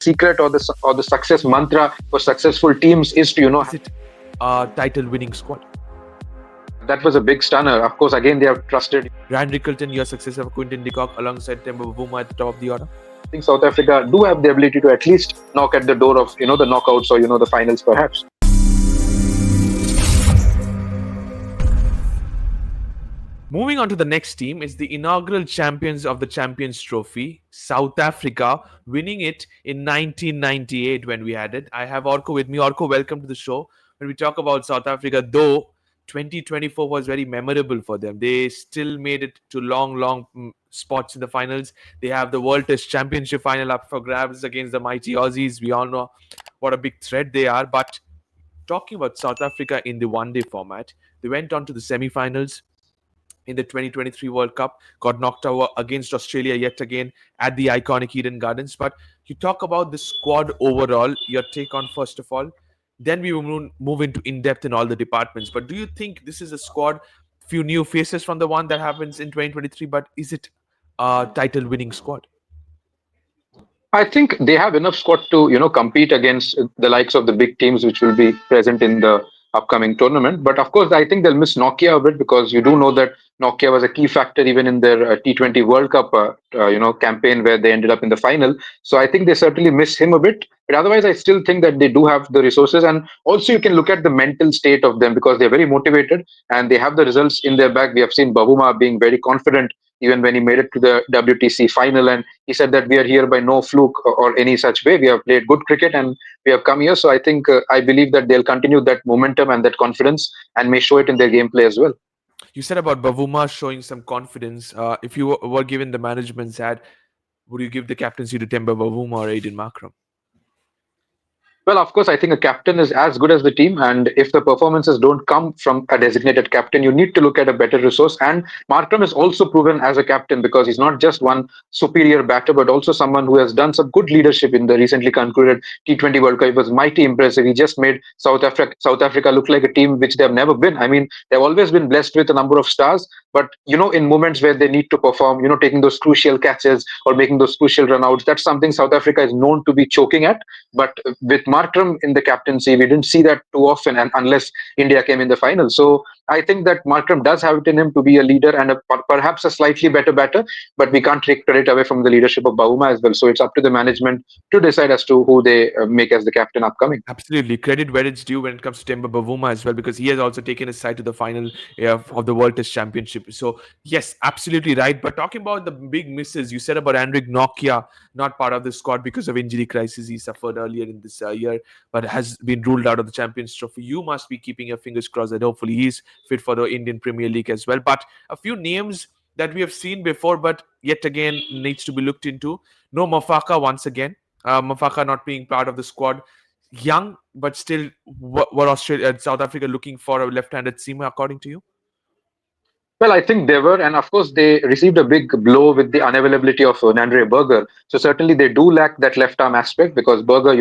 secret or the success mantra for successful teams is to Is it a title-winning squad? that was a big stunner. Of course, again they have trusted. Ryan Rickelton, your successor, Quinton de Kock, alongside Temba Bavuma at the top of the order. I think South Africa do have the ability to at least knock at the door of the knockouts or the finals perhaps. Moving on to the next team is the inaugural champions of the Champions Trophy, South Africa, winning it in 1998 when we had it. I have Orko with me. Orko, welcome to the show. When we talk about South Africa, though 2024 was very memorable for them, they still made it to long spots in the finals. They have the World Test Championship final up for grabs against the mighty Aussies. We all know what a big threat they are. But talking about South Africa in the one-day format, they went on to the semi-finals in the 2023 World Cup, got knocked out against Australia yet again at the iconic Eden Gardens. But you talk about the squad overall, your take on first of all, then we will move into in-depth in all the departments. But do you think this is a squad, few new faces from the one that happens in 2023, but is it a title-winning squad? I think they have enough squad to compete against the likes of the big teams which will be present in the upcoming tournament. But of course, I think they'll miss Nokia a bit because you do know that Nokia was a key factor even in their T20 World Cup campaign where they ended up in the final. So I think they certainly miss him a bit. But otherwise, I still think that they do have the resources, and also you can look at the mental state of them because they're very motivated and they have the results in their bag. We have seen Bavuma being very confident even when he made it to the WTC final, and he said that we are here by no fluke or any such way. We have played good cricket and we have come here. So I think I believe that they'll continue that momentum and that confidence and may show it in their gameplay as well. You said about Bavuma showing some confidence. If you were given the management's hat, would you give the captaincy to Temba Bavuma or Aiden Markram? Well, of course, I think a captain is as good as the team. And if the performances don't come from a designated captain, you need to look at a better resource. And Markram is also proven as a captain because he's not just one superior batter, but also someone who has done some good leadership in the recently concluded T20 World Cup. It was mighty impressive. He just made South Africa look like a team which they have never been. I mean, they've always been blessed with a number of stars, but in moments where they need to perform, taking those crucial catches or making those crucial runouts, that's something South Africa is known to be choking at. But with Markram in the captaincy, we didn't see that too often, and unless India came in the final. So I think that Markram does have it in him to be a leader and perhaps a slightly better batter, but we can't take credit away from the leadership of Bavuma as well. So it's up to the management to decide as to who they make as the captain upcoming. Absolutely. Credit where it's due when it comes to Temba Bavuma as well, because he has also taken his side to the final of the World Test Championship. So, yes, absolutely right. But talking about the big misses, you said about Andrik Nokia, not part of the squad because of injury crisis he suffered earlier in this year, but has been ruled out of the Champions Trophy. You must be keeping your fingers crossed that hopefully he's fit for the Indian Premier League as well. But a few names that we have seen before, but yet again needs to be looked into. No Mafaka once again. Mafaka not being part of the squad. Young, but still, what Australia and South Africa looking for a left-handed seamer, according to you? Well, I think they were, and of course, they received a big blow with the unavailability of Nandre Berger. So certainly, they do lack that left arm aspect because Berger,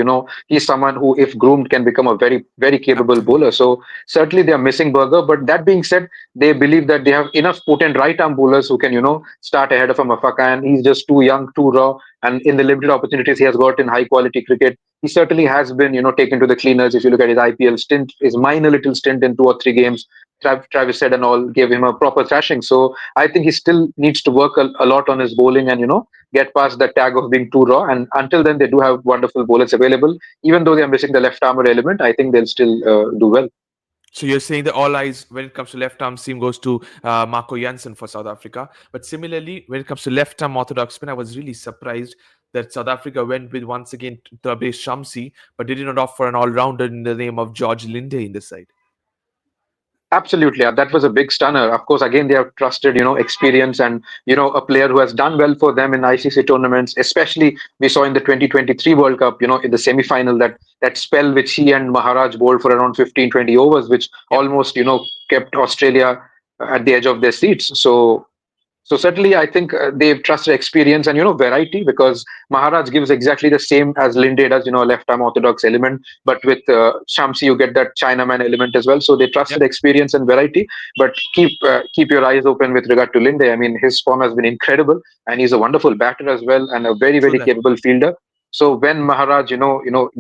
he's someone who, if groomed, can become a very, very capable bowler. So certainly, they are missing Berger. But that being said, they believe that they have enough potent right arm bowlers who can, start ahead of a Mafaka, and he's just too young, too raw. And in the limited opportunities he has got in high quality cricket, he certainly has been, taken to the cleaners. If you look at his IPL stint, his minor little stint in 2 or 3 games, Travis said and all gave him a proper thrashing. So I think he still needs to work a lot on his bowling and get past that tag of being too raw. And until then, they do have wonderful bowlers available. Even though they are missing the left armour element, I think they'll still do well. So you're saying that all eyes when it comes to left arm seam goes to Marco Jansen for South Africa. But similarly, when it comes to left arm orthodox spin, I was really surprised that South Africa went with once again Tabe Shamsi, but they did not offer an all-rounder in the name of George Linde in the side. Absolutely, that was a big stunner. Of course, again, they have trusted, experience and, a player who has done well for them in ICC tournaments, especially we saw in the 2023 World Cup, in the semi-final, that spell which he and Maharaj bowled for around 15, 20 overs, which almost, kept Australia at the edge of their seats. So certainly, I think they've trusted experience and variety because Maharaj gives exactly the same as Linde does, a left-arm orthodox element. But with Shamsi, you get that Chinaman element as well. So they trusted experience and variety. But keep your eyes open with regard to Linde. I mean, his form has been incredible, and he's a wonderful batter as well, and a very very capable fielder. So when Maharaj,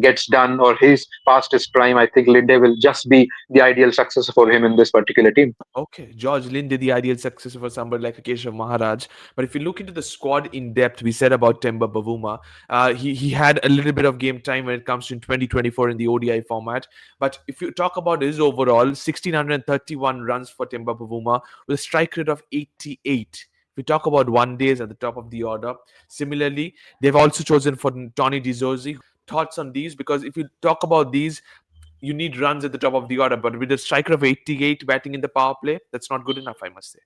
gets done or he's past his prime, I think Linde will just be the ideal successor for him in this particular team. Okay, George Linde, the ideal successor for somebody like Keshav Maharaj. But if you look into the squad in depth, we said about Temba Bavuma, he had a little bit of game time when it comes to 2024 in the ODI format. But if you talk about his overall, 1,631 runs for Temba Bavuma with a strike rate of 88. If we talk about one days at the top of the order, similarly, they've also chosen for Tony DiZorzi. Thoughts on these? Because if you talk about these, you need runs at the top of the order, but with a striker of 88 batting in the power play, that's not good enough, I must say.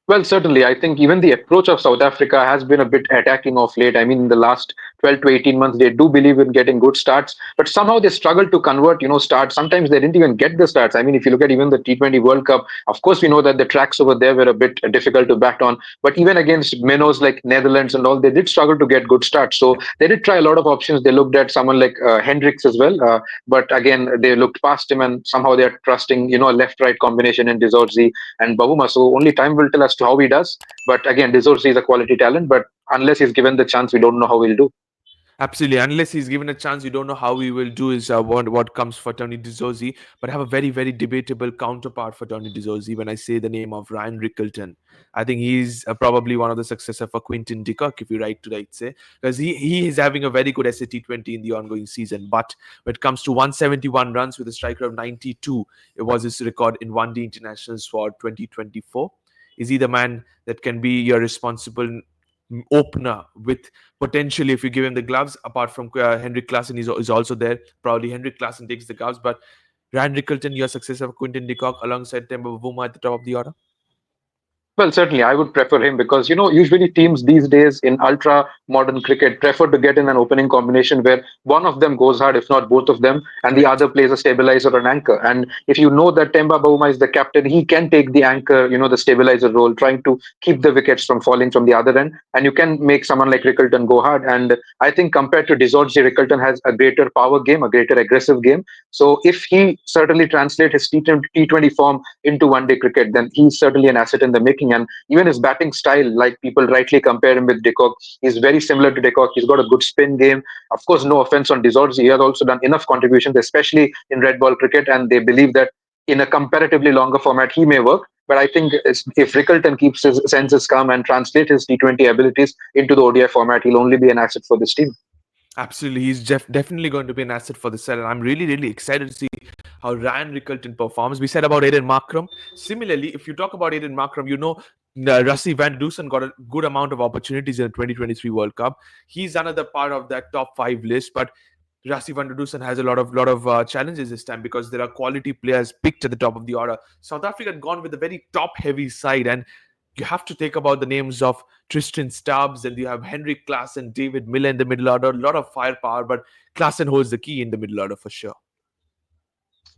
Well, certainly. I think even the approach of South Africa has been a bit attacking of late. I mean, in the last 12 to 18 months, they do believe in getting good starts, but somehow they struggle to convert, starts. Sometimes they didn't even get the starts. I mean, if you look at even the T20 World Cup, of course, we know that the tracks over there were a bit difficult to bat on, but even against minnows like Netherlands and all, they did struggle to get good starts. So they did try a lot of options. They looked at someone like Hendricks as well, but again, they looked past him and somehow they're trusting, a left-right combination in Dizorzi and Bavuma. So only time will tell as to how he does. But again, Dizorsi is a quality talent. But unless he's given the chance, we don't know how he'll do. Absolutely. Unless he's given a chance, you don't know how he will do is what comes for Tony DiZorzi. But I have a very, very debatable counterpart for Tony DiZorzi when I say the name of Ryan Rickelton. I think he's probably one of the successor for Quinton de Kock, if you right say, because he is having a very good SAT20 in the ongoing season. But when it comes to 171 runs with a striker of 92, it was his record in one day internationals for 2024. Is he the man that can be your responsible opener with potentially, if you give him the gloves, apart from Henrik Klassen is also there. Probably Henrik Klassen takes the gloves, but Ryan Rickelton, your successor, Quinton de Kock, alongside Temba Bavuma at the top of the order. Well, certainly, I would prefer him because usually teams these days in ultra modern cricket prefer to get in an opening combination where one of them goes hard, if not both of them, and the Correct. other plays a stabilizer or an anchor. And if you know that Temba Bavuma is the captain, he can take the anchor, the stabilizer role, trying to keep the wickets from falling from the other end, and you can make someone like Rickelton go hard. And I think compared to Dizorji, Rickelton has a greater power game, a greater aggressive game. So if he certainly translate his T20 form into one-day cricket, then he's certainly an asset in the making. And even his batting style, like people rightly compare him with De Kock, he's very similar to De Kock. He's got a good spin game. Of course, no offense on Dizorzi, he has also done enough contributions, especially in red ball cricket, and they believe that in a comparatively longer format, he may work. But I think if Rickelton keeps his senses calm and translate his T20 abilities into the ODI format, he'll only be an asset for this team. Absolutely, he's definitely going to be an asset for the set, and I'm really, really excited to see how Ryan Rickelton performs. We said about Aiden Markram. Similarly, if you talk about Aiden Markram, Rusty Van Dusen got a good amount of opportunities in the 2023 World Cup. He's another part of that top five list, but Rassi van der Dusen has a lot of challenges this time because there are quality players picked at the top of the order. South Africa had gone with a very top-heavy side, and you have to take about the names of Tristan Stubbs, and you have Henrik Klassen, David Miller in the middle order. A lot of firepower, but Klassen holds the key in the middle order for sure.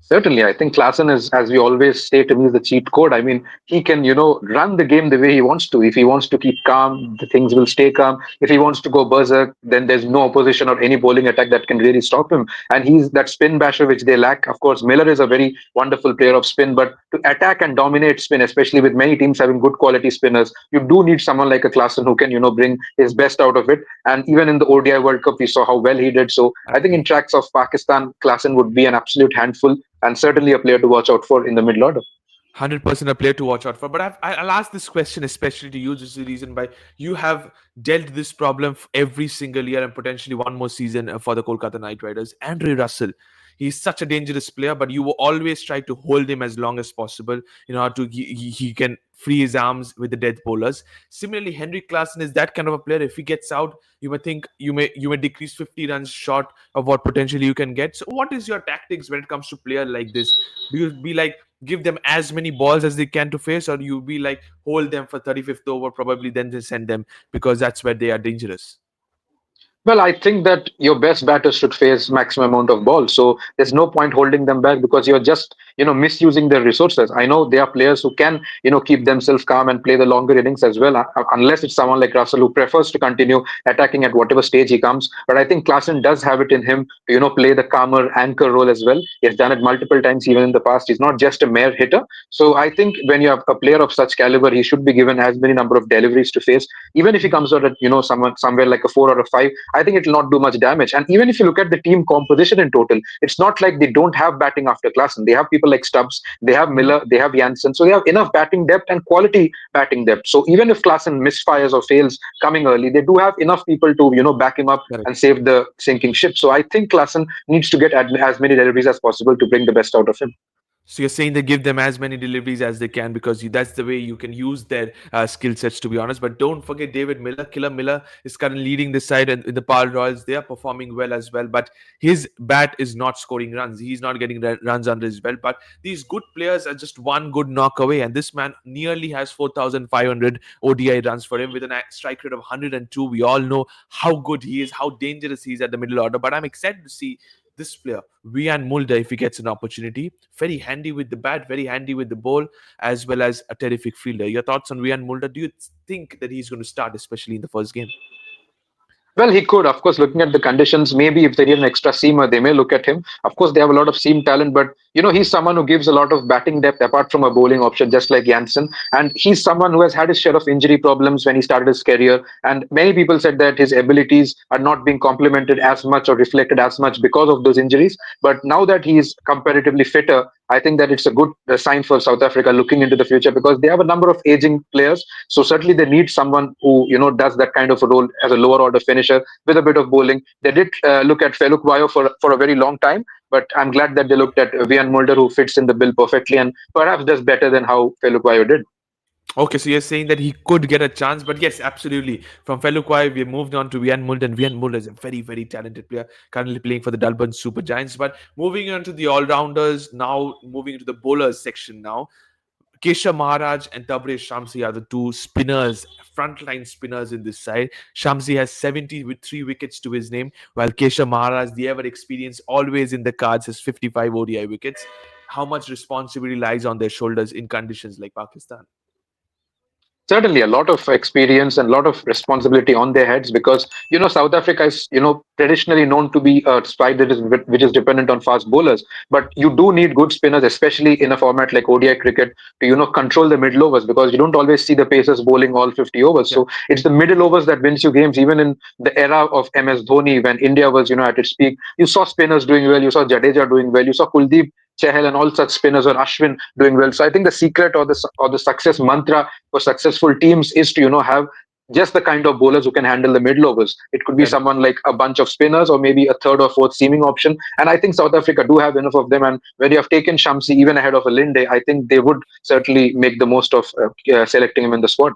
Certainly, I think Klassen is, as we always say to me, is the cheat code. I mean, he can, run the game the way he wants to. If he wants to keep calm, the things will stay calm. If he wants to go berserk, then there's no opposition or any bowling attack that can really stop him. And he's that spin basher which they lack. Of course, Miller is a very wonderful player of spin, but to attack and dominate spin, especially with many teams having good quality spinners, you do need someone like a Klassen who can, bring his best out of it. And even in the ODI World Cup, we saw how well he did. So I think in Agree. tracks of Pakistan, Klassen would be an absolute handful and certainly a player to watch out for in the middle order. 100% a player to watch out for. But I'll ask this question especially to you. This is the reason why you have dealt this problem every single year and potentially one more season for the Kolkata Knight Riders. Andre Russell, he's such a dangerous player, but you will always try to hold him as long as possible in order to he can free his arms with the death bowlers. Similarly, Henry Klassen is that kind of a player. If he gets out, you may think you may decrease 50 runs short of what potentially you can get. So, what is your tactics when it comes to player like this? Do you be like give them as many balls as they can to face, or you be like hold them for 35th over, probably then they send them because that's where they are dangerous? Well, I think that your best batters should face maximum amount of balls. So there's no point holding them back because you're just, misusing their resources. I know there are players who can, keep themselves calm and play the longer innings as well, unless it's someone like Russell who prefers to continue attacking at whatever stage he comes. But I think Klassen does have it in him to, play the calmer anchor role as well. He has done it multiple times even in the past. He's not just a mere hitter. So I think when you have a player of such caliber, he should be given as many number of deliveries to face. Even if he comes out at, someone somewhere like a 4 or a 5, I think it will not do much damage. And even if you look at the team composition in total, it's not like they don't have batting after Klassen. They have people like Stubbs, they have Mhm. Miller, they have Janssen, so they have enough batting depth and quality batting depth. So even if Klassen misfires or fails coming early, they do have enough people to back him up Correct. and save the sinking ship. So I think Klassen needs to get as many deliveries as possible to bring the best out of him. So you're saying they give them as many deliveries as they can because that's the way you can use their skill sets, to be honest. But don't forget David Miller. Killer Miller is currently leading this side, and in the Power Royals they are performing well as well. But his bat is not scoring runs. He's not getting runs under his belt. But these good players are just one good knock away, and this man nearly has 4,500 ODI runs for him with a strike rate of 102. We all know how good he is, how dangerous he is at the middle order. But I'm excited to see this player, Vian Mulder, if he gets an opportunity. Very handy with the bat, very handy with the ball, as well as a terrific fielder. Your thoughts on Vian Mulder? Do you think that he's going to start, especially in the first game? Well, he could, of course, looking at the conditions. Maybe if they need an extra seamer, they may look at him. Of course, they have a lot of seam talent, but he's someone who gives a lot of batting depth apart from a bowling option, just like Janssen. And he's someone who has had his share of injury problems when he started his career. And many people said that his abilities are not being complemented as much or reflected as much because of those injuries. But now that he is comparatively fitter, I think that it's a good sign for South Africa looking into the future because they have a number of aging players. So certainly they need someone who does that kind of a role as a lower order finisher with a bit of bowling. They did look at Feluk Bayo for a very long time, but I'm glad that they looked at Vian Mulder, who fits in the bill perfectly and perhaps does better than how Feluk Bayo did. Okay, so you're saying that he could get a chance, but yes, absolutely. From Felukwai, we moved on to Vian Mulder, and Vian Mulder is a very, very talented player, currently playing for the Durban Super Giants. But moving on to the all-rounders, now moving into the bowlers section now. Kesha Maharaj and Tabrez Shamsi are the two spinners, frontline spinners in this side. Shamsi has 70 with 3 wickets to his name, while Kesha Maharaj, the ever experienced, always in the cards, has 55 ODI wickets. How much responsibility lies on their shoulders in conditions like Pakistan? Certainly a lot of experience and a lot of responsibility on their heads because South Africa is traditionally known to be a side that is which is dependent on fast bowlers, but you do need good spinners, especially in a format like ODI cricket, to control the middle overs because you don't always see the pacers bowling all 50 overs. Yeah. So it's the middle overs that wins you games. Even in the era of MS Dhoni, when India was at its peak, you saw spinners doing well, you saw Jadeja doing well, you saw Kuldeep Chahal and all such spinners, or Ashwin doing well. So I think the secret or the success mantra for successful teams is to have just the kind of bowlers who can handle the middle overs. It could be Correct. someone like a bunch of spinners or maybe a third or fourth seaming option. And I think South Africa do have enough of them. And when you have taken Shamsi even ahead of a Linde, I think they would certainly make the most of selecting him in the squad.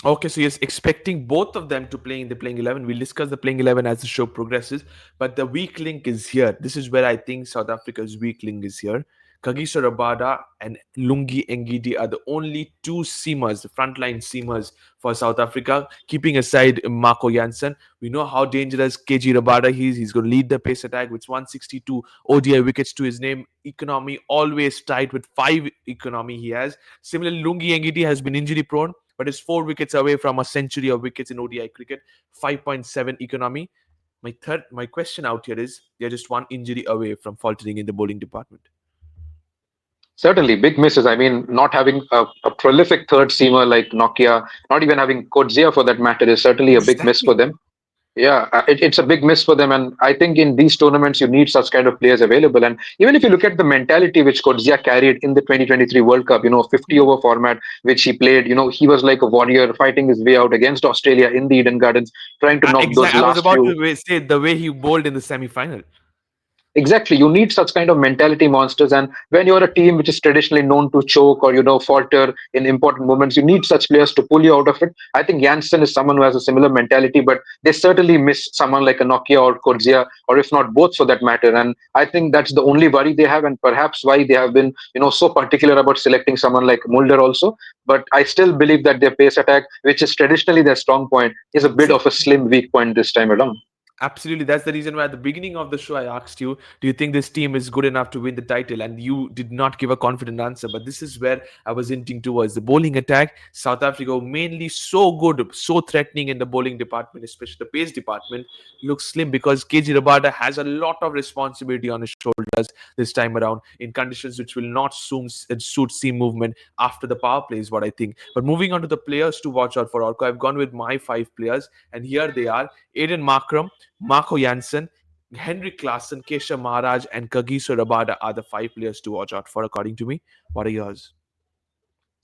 Okay, so you're expecting both of them to play in the playing 11. We'll discuss the playing 11 as the show progresses. But the weak link is here. This is where I think South Africa's weak link is here. Kagiso Rabada and Lungi Ngidi are the only two seamers, the frontline seamers for South Africa, keeping aside Marco Jansen. We know how dangerous KG Rabada is. He's going to lead the pace attack with 162 ODI wickets to his name. Economy always tight with 5 economy he has. Similarly, Lungi Ngidi has been injury prone but is 4 wickets away from a century of wickets in ODI cricket, 5.7 economy. My question out here is they're just one injury away from faltering in the bowling department. Certainly, big misses. I mean, not having a prolific third seamer like Nokia, not even having Kodzia for that matter, is certainly a big miss for Exactly. them. Yeah, it's a big miss for them, and I think in these tournaments you need such kind of players available. And even if you look at the mentality which Kodzia carried in the 2023 World Cup, 50 Mhm. over format which he played, he was like a warrior fighting his way out against Australia in the Eden Gardens, trying to knock those Exactly. I was last about few. to say the way he bowled in the semi-final. Exactly. You need such kind of mentality monsters. And when you're a team which is traditionally known to choke or, falter in important moments, you need such players to pull you out of it. I think Janssen is someone who has a similar mentality, but they certainly miss someone like a Nokia or Korzia, or if not both for that matter. And I think that's the only worry they have, and perhaps why they have been, so particular about selecting someone like Mulder also. But I still believe that their pace attack, which is traditionally their strong point, is a bit of a Exactly. slim weak point this time around. Absolutely. That's the reason why at the beginning of the show I asked you, do you think this team is good enough to win the title? And you did not give a confident answer. But this is where I was hinting towards the bowling attack. South Africa, mainly so good, so threatening in the bowling department, especially the pace department, looks slim because KG Rabada has a lot of responsibility on his shoulders this time around in conditions which will not suit seam movement after the power play, is what I think. But moving on to the players to watch out for, Orko, I've gone with my 5 players, and here they are. Aiden Markram, Marco Janssen, Henrik Klassen, Kesha Maharaj, and Kagiso Rabada are the five players to watch out for, according to me. What are yours?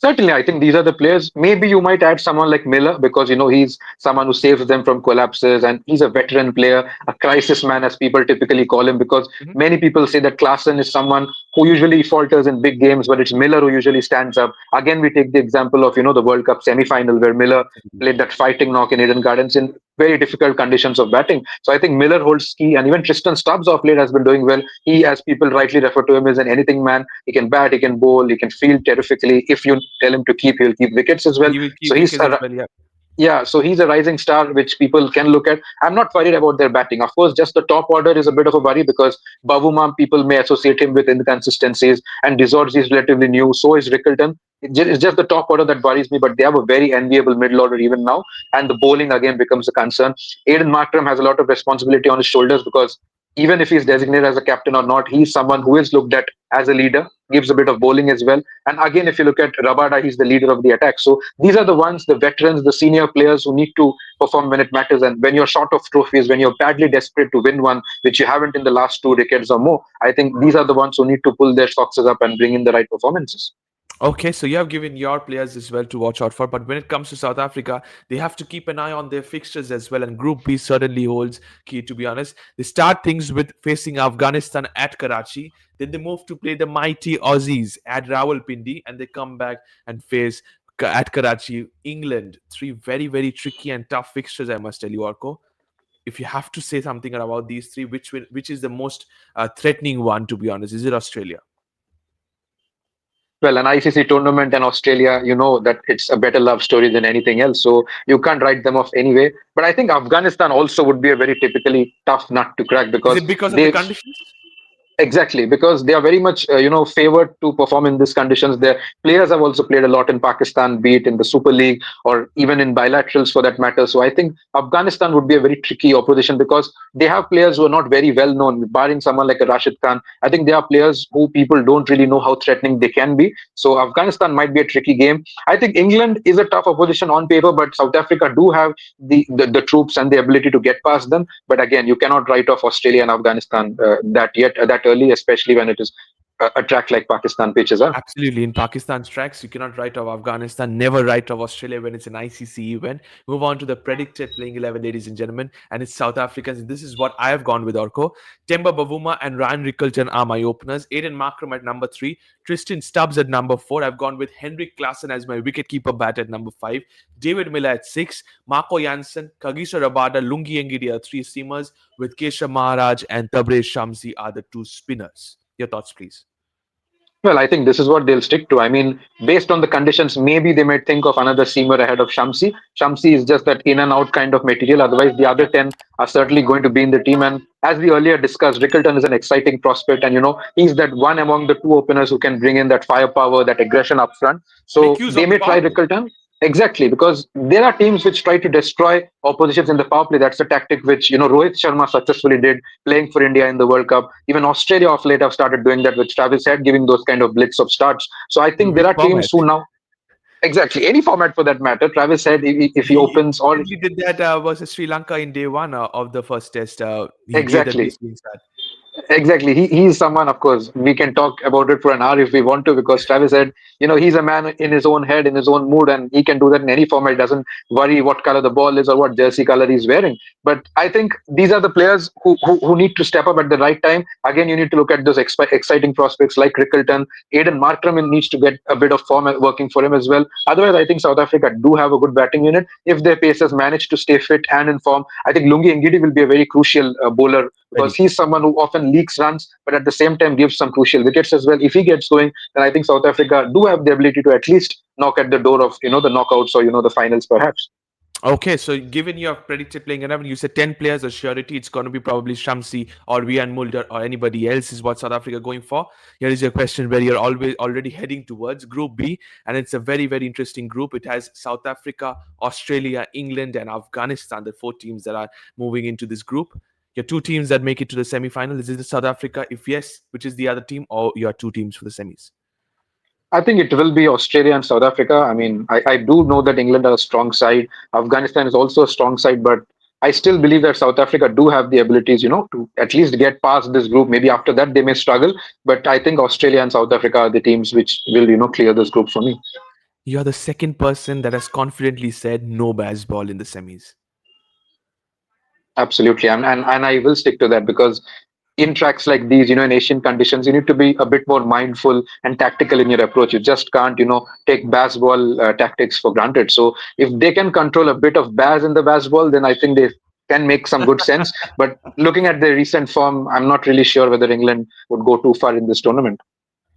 Certainly, I think these are the players. Maybe you might add someone like Miller because he's someone who saves them from collapses, and he's a veteran player, a crisis man, as people typically call him. Because Mhm. many people say that Klaassen is someone who usually falters in big games, but it's Miller who usually stands up. Again, we take the example of the World Cup semi-final where Miller played that fighting knock in Eden Gardens in very difficult conditions of batting. So I think Miller holds key, and even Tristan Stubbs of late has been doing well. He, as people rightly refer to him, is an anything man. He can bat, he can bowl, he can field terrifically. If you tell him to keep, he'll keep wickets as well. He will So keep wickets as well. Yeah. yeah, so he's a rising star which people can look at. I'm not worried about their batting. Of course, just the top order is a bit of a worry because Bavuma, people may associate him with inconsistencies, and Dizorz is relatively new. So is Rickleton. It's just the top order that worries me, but they have a very enviable middle order even now, and the bowling again becomes a concern. Aiden Markram has a lot of responsibility on his shoulders because even if he's designated as a captain or not, he's someone who is looked at as a leader, gives a bit of bowling as well. And again, if you look at Rabada, he's the leader of the attack. So these are the ones, the veterans, the senior players who need to perform when it matters. And when you're short of trophies, when you're badly desperate to win one, which you haven't in the last 2 decades or more, I think these are the ones who need to pull their socks up and bring in the right performances. Okay, so you have given your players as well to watch out for, but when it comes to South Africa, they have to keep an eye on their fixtures as well. And Group B certainly holds key, to be honest. They start things with facing Afghanistan at Karachi, then they move to play the mighty Aussies at Rawalpindi, and they come back and face at Karachi, England. Three very, very tricky and tough fixtures, I must tell you, Orko. If you have to say something about these three, which is the most threatening one, to be honest? Is it Australia? Well, an ICC tournament and Australia, you know that it's a better love story than anything else. So you can't write them off anyway. But I think Afghanistan also would be a very typically tough nut to crack Is because it because of the they conditions? exactly, because they are very much, favored to perform in these conditions. Their players have also played a lot in Pakistan, be it in the Super League or even in bilaterals for that matter. So I think Afghanistan would be a very tricky opposition because they have players who are not very well known, barring someone like a Rashid Khan. I think they are players who people don't really know how threatening they can be. So Afghanistan might be a tricky game. I think England is a tough opposition on paper, but South Africa do have the troops and the ability to get past them. But again, you cannot write off Australia and Afghanistan that early, especially when it is a track like Pakistan pitches are. Absolutely. In Pakistan's tracks, you cannot write off Afghanistan, never write off Australia when it's an ICC event. Move on to the predicted playing 11, ladies and gentlemen, and it's South Africans. This is what I have gone with, Orko. Temba Bavuma and Ryan Rickelton are my openers. Aiden Markram at number 3. Tristan Stubbs at number 4. I've gone with Henrik Klassen as my wicketkeeper bat at number 5. David Miller at 6. Marco Janssen, Kagiso Rabada, Lungi Ngidi are 3 seamers, with Kesha Maharaj and Tabrez Shamsi are the 2 spinners. Your thoughts, please. Well, I think this is what they'll stick to. I mean, based on the conditions, maybe they might think of another seamer ahead of Shamsi. Shamsi is just that in and out kind of material. Otherwise, the other Yeah. 10 are certainly going to be in the team. And as we earlier discussed, Rickleton is an exciting prospect. And, he's that one among the two openers who can bring in that firepower, that aggression up front. Make So use they of the may try power play. Rickleton. Exactly, because there are teams which try to destroy oppositions in the power play. That's a tactic which, Rohit Sharma successfully did playing for India in the World Cup. Even Australia of late have started doing that with Travis Head, giving those kind of blitz of starts. So I think there Which are teams format? who now, exactly, any format for that matter, Travis Head, if he He opens or recently did that versus Sri Lanka in day one of the first test. He gave that exactly. blistering start. Exactly. He's someone, of course, we can talk about it for an hour if we want to, because Travis said, he's a man in his own head, in his own mood, and he can do that in any format. He doesn't worry what color the ball is or what jersey color he's wearing. But I think these are the players who need to step up at the right time. Again, you need to look at those exciting prospects like Rickleton. Aiden Markram needs to get a bit of form working for him as well. Otherwise, I think South Africa do have a good batting unit. If their pacers manage to stay fit and in form, I think Lungi Ngidi will be a very crucial bowler because Very. he's someone who often leaks runs, but at the same time gives some crucial wickets as well. If he gets going, then I think South Africa do have the ability to at least knock at the door of the knockouts or the finals perhaps. Okay, so given you have predicted playing 11, you said 10 players as surety, it's going to be probably Shamsi or Rian Mulder or anybody else is what South Africa going for. Here is your question where you're always already heading towards Group B, and it's a very, very interesting group. It has South Africa, Australia, England, and Afghanistan, the 4 teams that are moving into this group. Your 2 teams that make it to the semi-final, is it South Africa? If yes, which is the other team, or your 2 teams for the semis? I think it will be Australia and South Africa. I mean, I do know that England are a strong side. Afghanistan is also a strong side, but I still believe that South Africa do have the abilities, to at least get past this group. Maybe after that they may struggle, but I think Australia and South Africa are the teams which will, clear this group for me. You're the second person that has confidently said no baseball in the semis. Absolutely, and I will stick to that because in tracks like these, in Asian conditions, you need to be a bit more mindful and tactical in your approach. You just can't, take baseball tactics for granted. So if they can control a bit of baz in the baseball, then I think they can make some good sense. But looking at the recent form, I'm not really sure whether England would go too far in this tournament.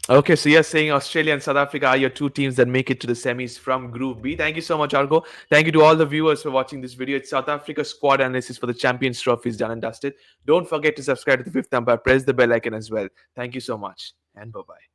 Okay, so you're saying Australia and South Africa are your two teams that make it to the semis from Group B. Thank you so much, Argo. Thank you to all the viewers for watching this video. It's South Africa's squad analysis for the Champions Trophy is done and dusted. Don't forget to subscribe to the Fifth Umpire. Press the bell icon as well. Thank you so much, and bye bye.